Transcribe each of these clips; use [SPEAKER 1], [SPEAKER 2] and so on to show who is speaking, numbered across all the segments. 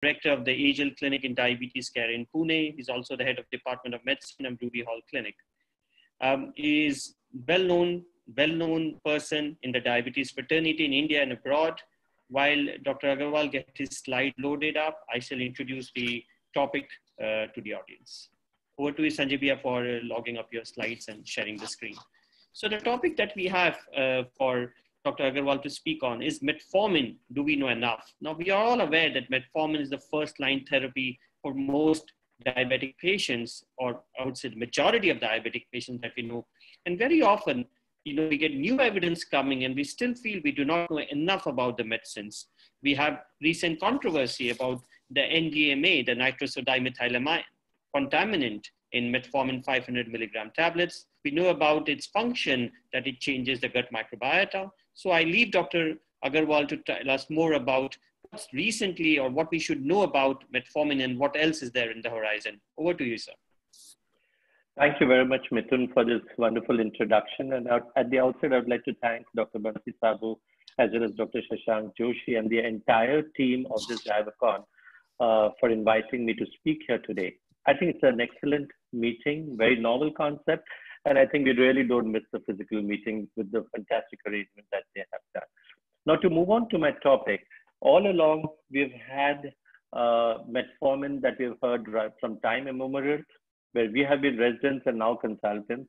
[SPEAKER 1] director of the AGEL Clinic in Diabetes Care in Pune. He's also the head of Department of Medicine of Ruby Hall Clinic. He is well-known person in the diabetes fraternity in India and abroad. While Dr. Agarwal gets his slide loaded up, I shall introduce the topic to the audience. Over to you, Sanjay Bhaiya, for logging up your slides and sharing the screen. So the topic that we have for Dr. Agarwal to speak on is metformin. Do we know enough? Now, we are all aware that metformin is the first-line therapy for most diabetic patients, or I would say the majority of diabetic patients that we know. And very often, we get new evidence coming and we still feel we do not know enough about the medicines. We have recent controversy about the NDMA, the nitrosodimethylamine contaminant in metformin 500 milligram tablets. We know about its function, that it changes the gut microbiota. So I leave Dr. Agarwal to tell us more about what's recently or what we should know about metformin and what else is there in the horizon. Over to you, sir.
[SPEAKER 2] Thank you very much, Mithun, for this wonderful introduction. And at the outset, I would like to thank Dr. Bansi Sabu, as well as Dr. Shashank Joshi and the entire team of this Divacon for inviting me to speak here today. I think it's an excellent meeting, very novel concept, and I think we really don't miss the physical meeting with the fantastic arrangement that they have done. Now, to move on to my topic, all along we've had metformin that we've heard right from time immemorial, where we have been residents and now consultants.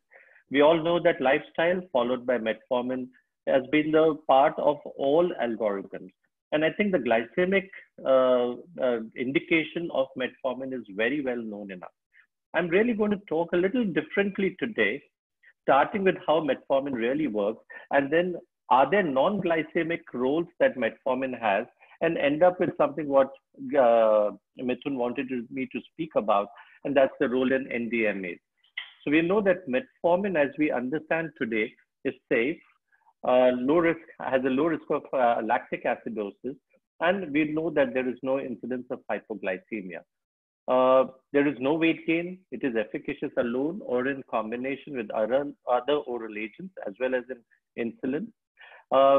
[SPEAKER 2] We all know that lifestyle followed by metformin has been the part of all algorithms. And I think the glycemic indication of metformin is very well known enough. I'm really going to talk a little differently today, starting with how metformin really works, and then are there non-glycemic roles that metformin has, and end up with something what Mithun wanted me to speak about, and that's the role in NDMAs. So we know that metformin, as we understand today, is safe, low risk, has a low risk of lactic acidosis, and we know that there is no incidence of hypoglycemia. There is no weight gain. It is efficacious alone or in combination with other oral agents as well as in insulin.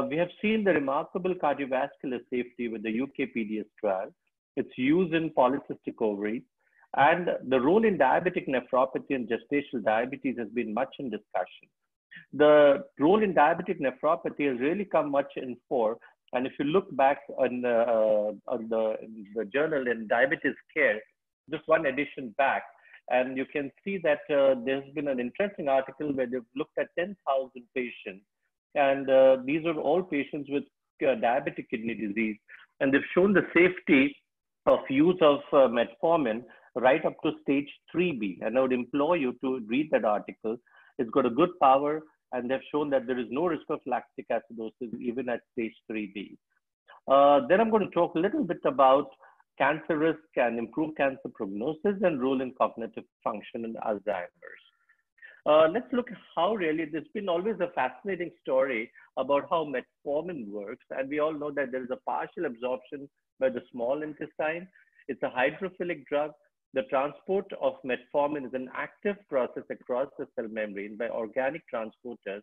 [SPEAKER 2] We have seen the remarkable cardiovascular safety with the UK PDS trial. Its use in polycystic ovaries, and the role in diabetic nephropathy and gestational diabetes has been much in discussion. The role in diabetic nephropathy has really come much in fore. And if you look back on the journal in Diabetes Care, just one edition back, and you can see that there's been an interesting article where they've looked at 10,000 patients. And these are all patients with diabetic kidney disease. And they've shown the safety of use of metformin right up to stage 3B. And I would implore you to read that article. It's got a good power, and they've shown that there is no risk of lactic acidosis even at stage 3B. Then I'm going to talk a little bit about cancer risk and improved cancer prognosis and role in cognitive function in Alzheimer's. Let's look at how really, there's been always a fascinating story about how metformin works. And we all know that there is a partial absorption by the small intestine. It's a hydrophilic drug. The transport of metformin is an active process across the cell membrane by organic transporters.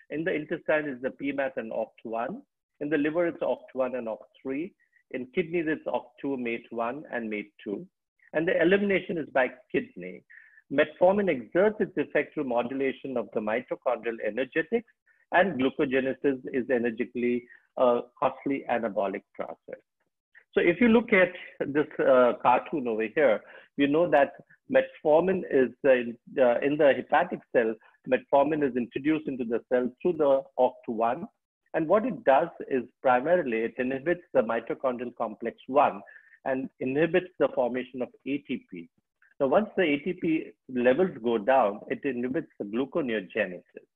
[SPEAKER 2] In the intestine is the PMAT and OCT1. In the liver, it's OCT1 and OCT3. In kidneys, it's OCT2, MATE1, and MATE2. And the elimination is by kidney. Metformin exerts its effect through modulation of the mitochondrial energetics, and glucogenesis is energetically costly anabolic process. So if you look at this cartoon over here, we know that metformin is in the hepatic cell, metformin is introduced into the cell through the OCT1. And what it does is primarily it inhibits the mitochondrial complex 1 and inhibits the formation of ATP. Now, once the ATP levels go down, it inhibits the gluconeogenesis.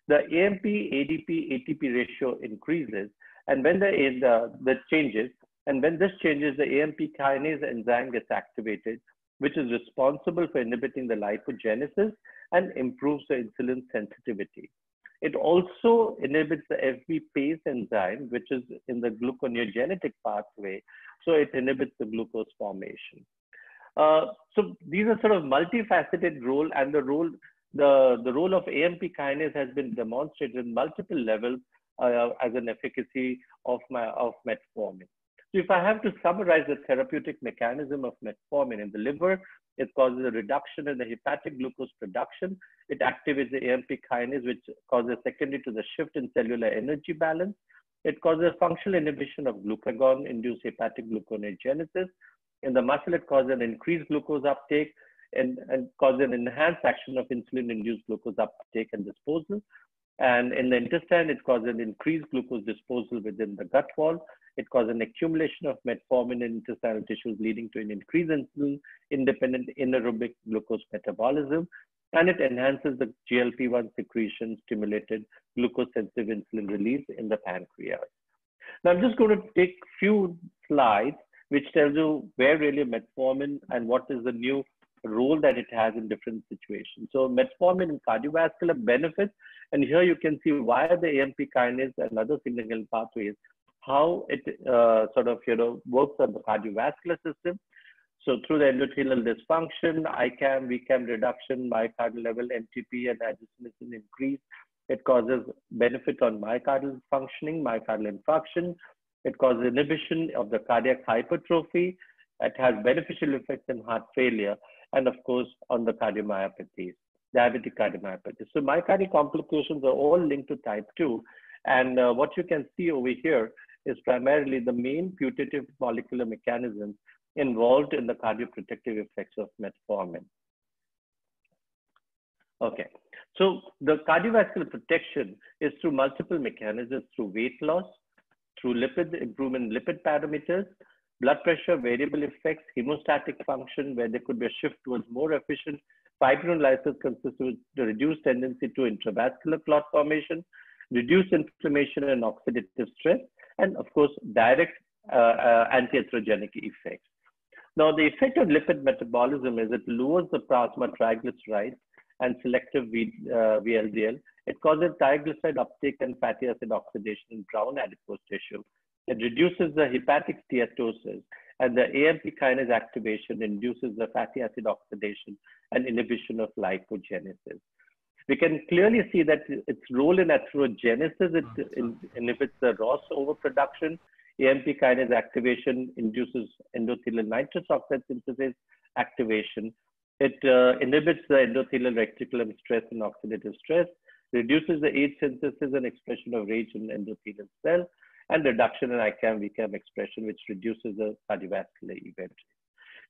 [SPEAKER 2] The AMP, ADP, ATP ratio increases, and when that changes, and when this changes, the AMP kinase enzyme gets activated, which is responsible for inhibiting the lipogenesis and improves the insulin sensitivity. It also inhibits the FB-PACE enzyme, which is in the gluconeogenetic pathway, so it inhibits the glucose formation. So these are sort of multifaceted role, and the role of AMP kinase has been demonstrated in multiple levels as an efficacy of metformin. So if I have to summarize the therapeutic mechanism of metformin in the liver, it causes a reduction in the hepatic glucose production. It activates the AMP kinase, which causes secondary to the shift in cellular energy balance. It causes functional inhibition of glucagon-induced hepatic gluconeogenesis. In the muscle, it causes an increased glucose uptake and causes an enhanced action of insulin-induced glucose uptake and disposal. And in the intestine, it causes an increased glucose disposal within the gut wall. It causes an accumulation of metformin in intestinal tissues, leading to an increased insulin-independent anaerobic glucose metabolism. And it enhances the GLP-1 secretion, stimulated glucose-sensitive insulin release in the pancreas. Now, I'm just going to take a few slides which tells you where really metformin and what is the new role that it has in different situations. So metformin and cardiovascular benefits, and here you can see via the AMP kinase and other signaling pathways, how it works on the cardiovascular system. So through the endothelial dysfunction, ICAM, VCAM reduction, myocardial level, MTP and angiotensin increase. It causes benefit on myocardial functioning, myocardial infarction. It causes inhibition of the cardiac hypertrophy. It has beneficial effects in heart failure, and of course on the cardiomyopathies, diabetic cardiomyopathy. So myocardial complications are all linked to type 2. And what you can see over here is primarily the main putative molecular mechanisms involved in the cardioprotective effects of metformin. Okay, so the cardiovascular protection is through multiple mechanisms, through weight loss, through lipid improvement in lipid parameters, blood pressure, variable effects, hemostatic function, where there could be a shift towards more efficient fibrinolysis consistent with the reduced tendency to intravascular clot formation, reduced inflammation and oxidative stress, and of course, direct anti-atherogenic effects. Now, the effect of lipid metabolism is it lowers the plasma triglycerides and selective VLDL. It causes triglyceride uptake and fatty acid oxidation in brown adipose tissue. It reduces the hepatic steatosis, and the AMP kinase activation induces the fatty acid oxidation and inhibition of lipogenesis. We can clearly see that its role in atherogenesis, it inhibits the ROS overproduction. AMP kinase activation induces endothelial nitrous oxide synthesis activation. It inhibits the endothelial reticulum stress and oxidative stress, reduces the age synthesis and expression of RAGE in endothelial cell, and reduction in ICAM, VCAM expression, which reduces the cardiovascular event.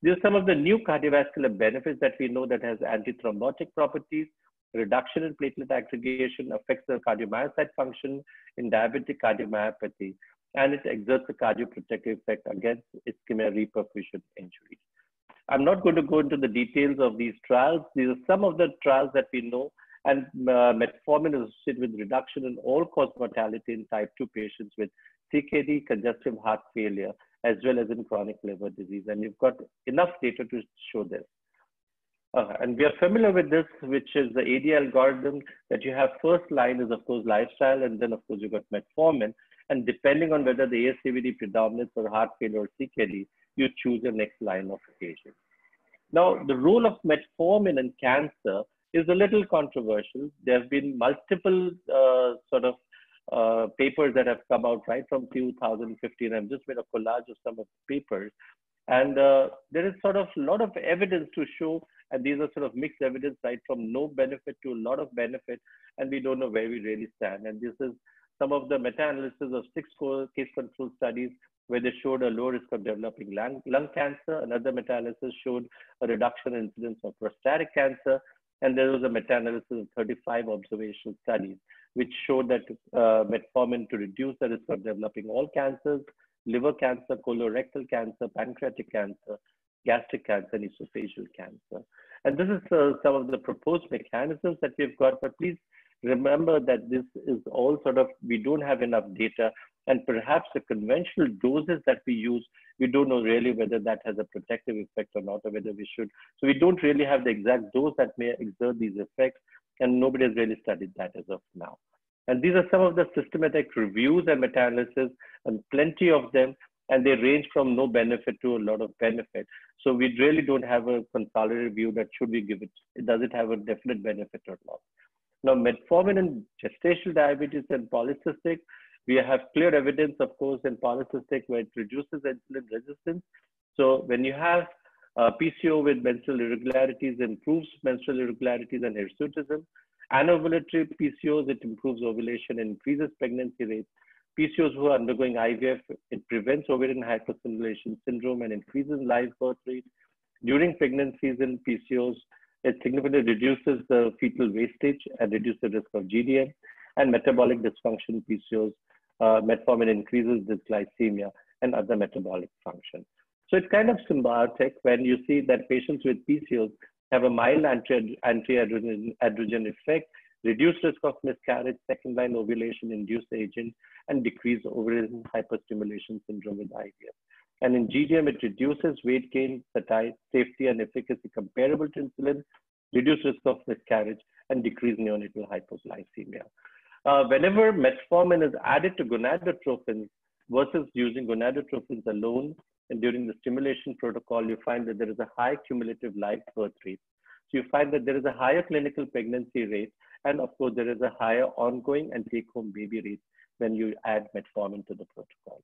[SPEAKER 2] These are some of the new cardiovascular benefits that we know that has antithrombotic properties. Reduction in platelet aggregation affects the cardiomyocyte function in diabetic cardiomyopathy, and it exerts a cardioprotective effect against ischemia reperfusion injuries. I'm not going to go into the details of these trials. These are some of the trials that we know, and metformin is associated with reduction in all-cause mortality in type 2 patients with CKD, congestive heart failure, as well as in chronic liver disease. And you've got enough data to show this. And we are familiar with this, which is the AD algorithm, that you have first line is, of course, lifestyle, and then, of course, you've got metformin. And depending on whether the ASCVD predominates or heart failure or CKD, you choose your next line of agent. Now, the role of metformin in cancer is a little controversial. There have been multiple papers that have come out right from 2015. I've just made a collage of some of the papers. And there is sort of a lot of evidence to show, and these are sort of mixed evidence, right, from no benefit to a lot of benefit, and we don't know where we really stand. And this is some of the meta-analysis of 6 case control studies where they showed a low risk of developing lung cancer. Another meta-analysis showed a reduction in incidence of prostatic cancer. And there was a meta-analysis of 35 observational studies, which showed that metformin to reduce the risk of developing all cancers, liver cancer, colorectal cancer, pancreatic cancer, gastric cancer, and esophageal cancer. And this is some of the proposed mechanisms that we've got, but please remember that this is all sort of, we don't have enough data, and perhaps the conventional doses that we use, we don't know really whether that has a protective effect or not, or whether we should. So we don't really have the exact dose that may exert these effects, and nobody has really studied that as of now. And these are some of the systematic reviews and meta-analysis, and plenty of them, and they range from no benefit to a lot of benefit. So we really don't have a consolidated view that should we give it, does it have a definite benefit or not. Now, metformin in gestational diabetes and polycystic, We have clear evidence, of course, in polycystic where it reduces insulin resistance. So when you have PCO with menstrual irregularities, improves menstrual irregularities and hirsutism. Anovulatory PCOS, it improves ovulation and increases pregnancy rates. PCOS who are undergoing IVF, it prevents ovarian hyperstimulation syndrome and increases live birth rate. During pregnancies in PCOS, it significantly reduces the fetal wastage and reduces the risk of GDM. And metabolic dysfunction PCOS, metformin increases dysglycemia and other metabolic function. So it's kind of symbiotic when you see that patients with PCOS have a mild anti-androgen effect, reduced risk of miscarriage, second-line ovulation-induced agent, and decreased ovarian hyperstimulation syndrome with IVF. And in GDM, it reduces weight gain, safety and efficacy comparable to insulin, reduced risk of miscarriage, and decreased neonatal hypoglycemia. Whenever metformin is added to gonadotropins versus using gonadotropins alone, and during the stimulation protocol, you find that there is a high cumulative live birth rate. So you find that there is a higher clinical pregnancy rate, and of course, there is a higher ongoing and take-home baby rate when you add metformin to the protocol.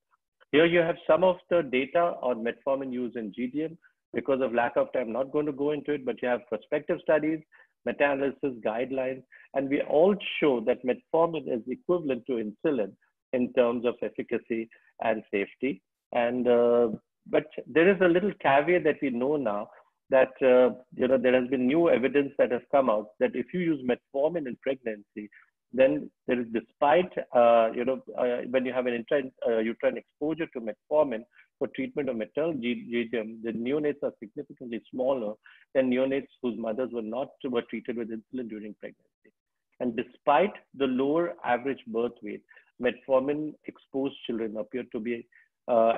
[SPEAKER 2] Here you have some of the data on metformin use in GDM. Because of lack of time, I'm not going to go into it, but you have prospective studies, meta-analysis, guidelines, and we all show that metformin is equivalent to insulin in terms of efficacy and safety. And but there is a little caveat that we know now that there has been new evidence that has come out that if you use metformin in pregnancy, then there is, despite when you have an intrauterine exposure to metformin for treatment of maternal GDM, the neonates are significantly smaller than neonates whose mothers were treated with insulin during pregnancy. And despite the lower average birth weight, metformin exposed children appear to be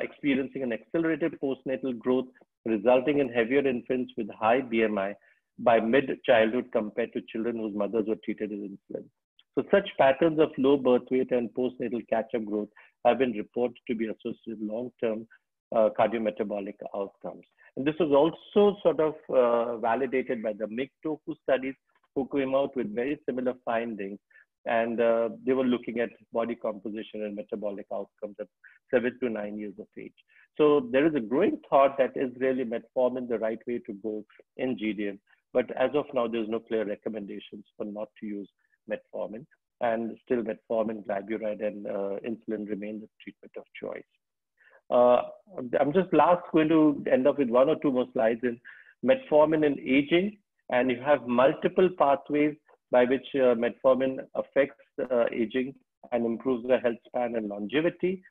[SPEAKER 2] experiencing an accelerated postnatal growth, resulting in heavier infants with high BMI by mid-childhood compared to children whose mothers were treated with insulin. So such patterns of low birth weight and postnatal catch-up growth have been reported to be associated with long-term cardiometabolic outcomes. And this was also sort of validated by the MIG-TOFU studies, who came out with very similar findings. And they were looking at body composition and metabolic outcomes at 7 to 9 years of age. So there is a growing thought that is really metformin the right way to go in GDM. But as of now, there's no clear recommendations for not to use metformin. And still metformin, glyburide, and insulin remain the treatment of choice. I'm just going to end up with one or two more slides in metformin and aging. And you have multiple pathways by which metformin affects aging and improves the health span and longevity.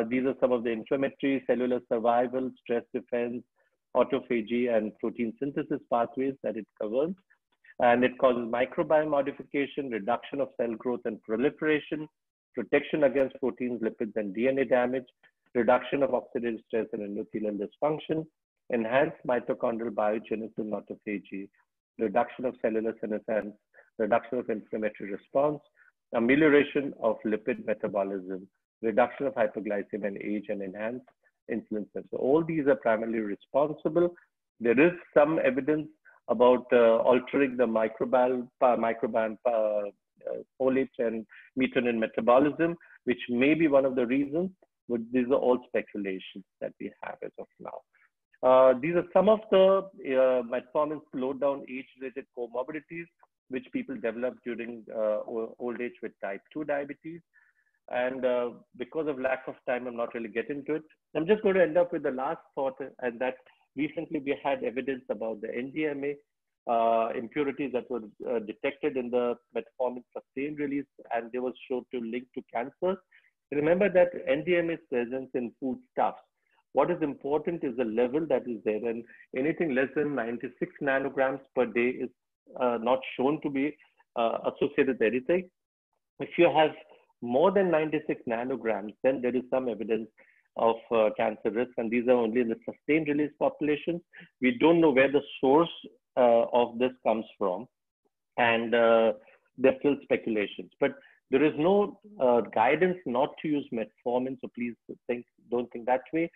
[SPEAKER 2] These are some of the inflammatory, cellular survival, stress defense, autophagy, and protein synthesis pathways that it covers. And it causes microbiome modification, reduction of cell growth and proliferation, protection against proteins, lipids, and DNA damage, reduction of oxidative stress and endothelial dysfunction, enhanced mitochondrial biogenesis and autophagy, reduction of cellular senescence, reduction of inflammatory response, amelioration of lipid metabolism, reduction of hyperglycemia and age, and enhanced insulin sensitivity. So all these are primarily responsible. There is some evidence about altering the microbiome folate and methionine metabolism, which may be one of the reasons, but these are all speculations that we have as of now. These are some of the metformin slowed down age-related comorbidities which people develop during old age with type 2 diabetes. And because of lack of time, I'm not really getting to it. I'm just going to end up with the last thought, and that recently we had evidence about the NDMA impurities that were detected in the metformin sustained release, and they were shown to link to cancer. Remember that NDMA's presence in foodstuffs. What is important is the level that is there, and anything less than 96 nanograms per day is not shown to be associated with anything. If you have more than 96 nanograms, then there is some evidence of cancer risk, and these are only in the sustained release population. We don't know where the source of this comes from, and there's still speculations. But there is no guidance not to use metformin, so please don't think that way.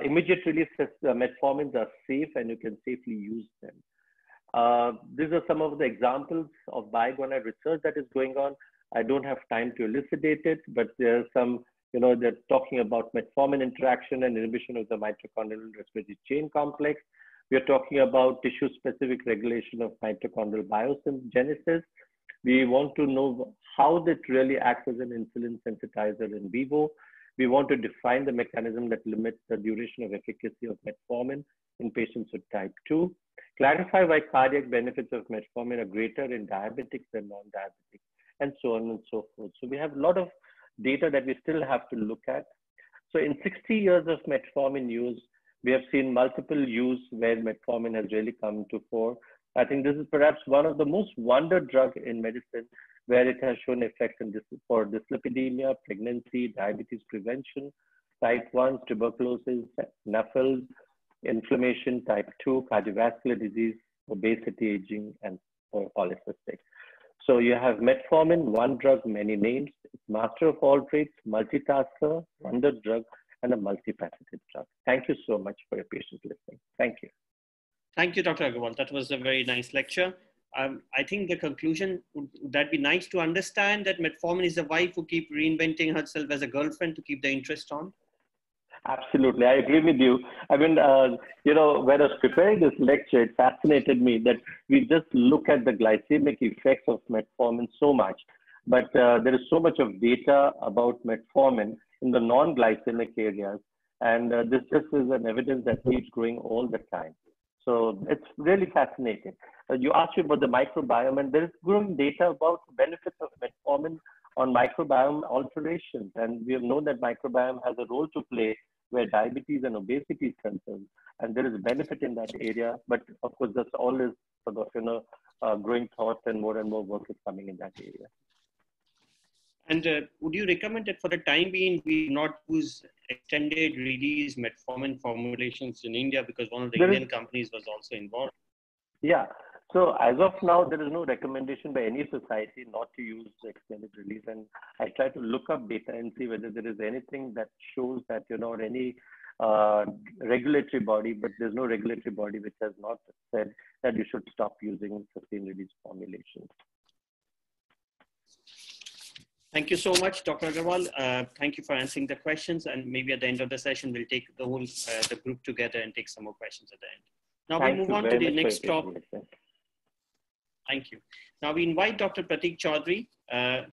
[SPEAKER 2] Immediate release metformins are safe, and you can safely use them. These are some of the examples of biogonad research that is going on. I don't have time to elucidate it, but there are some, they're talking about metformin interaction and inhibition of the mitochondrial respiratory chain complex. We are talking about tissue-specific regulation of mitochondrial biogenesis. We want to know how that really acts as an insulin sensitizer in vivo. We want to define the mechanism that limits the duration of efficacy of metformin in patients with type 2. Clarify why cardiac benefits of metformin are greater in diabetics than non-diabetics, and so on and so forth. So we have a lot of data that we still have to look at. So in 60 years of metformin use, we have seen multiple use where metformin has really come to fore. I think this is perhaps one of the most wondered drugs in medicine, where it has shown effects for dyslipidemia, pregnancy, diabetes prevention, type 1, tuberculosis, NAFLD, inflammation, type 2, cardiovascular disease, obesity, aging, and polycystic. So you have metformin, one drug, many names. It's master of all trades, multitasker, wonder drug, and a multifaceted drug. Thank you so much for your patient listening. Thank you.
[SPEAKER 1] Thank you, Dr. Agarwal. That was a very nice lecture. I think the conclusion would that be nice to understand that metformin is a wife who keeps reinventing herself as a girlfriend to keep the interest on.
[SPEAKER 2] Absolutely, I agree with you. I mean, when I was preparing this lecture, it fascinated me that we just look at the glycemic effects of metformin so much, but there is so much of data about metformin in the non-glycemic areas, and this just is an evidence that keeps growing all the time. So it's really fascinating. You asked me about the microbiome, and there is growing data about the benefits of metformin on microbiome alterations. And we have known that microbiome has a role to play where diabetes and obesity is concerned. And there is a benefit in that area. But of course, that's always sort of, growing thoughts, and more work is coming in that area.
[SPEAKER 1] And would you recommend that for the time being, we not use extended release metformin formulations in India, because one of the Indian companies was also involved?
[SPEAKER 2] Yeah. So as of now, there is no recommendation by any society not to use the extended release. And I try to look up data and see whether there is anything that shows that, or any regulatory body, but there's no regulatory body which has not said that you should stop using sustained release formulations.
[SPEAKER 1] Thank you so much, Dr. Agarwal. Thank you for answering the questions. And maybe at the end of the session, we'll take the whole the group together and take some more questions at the end. Now we move on to the next topic. Thank you. Now we invite Dr. Pratik Chaudhary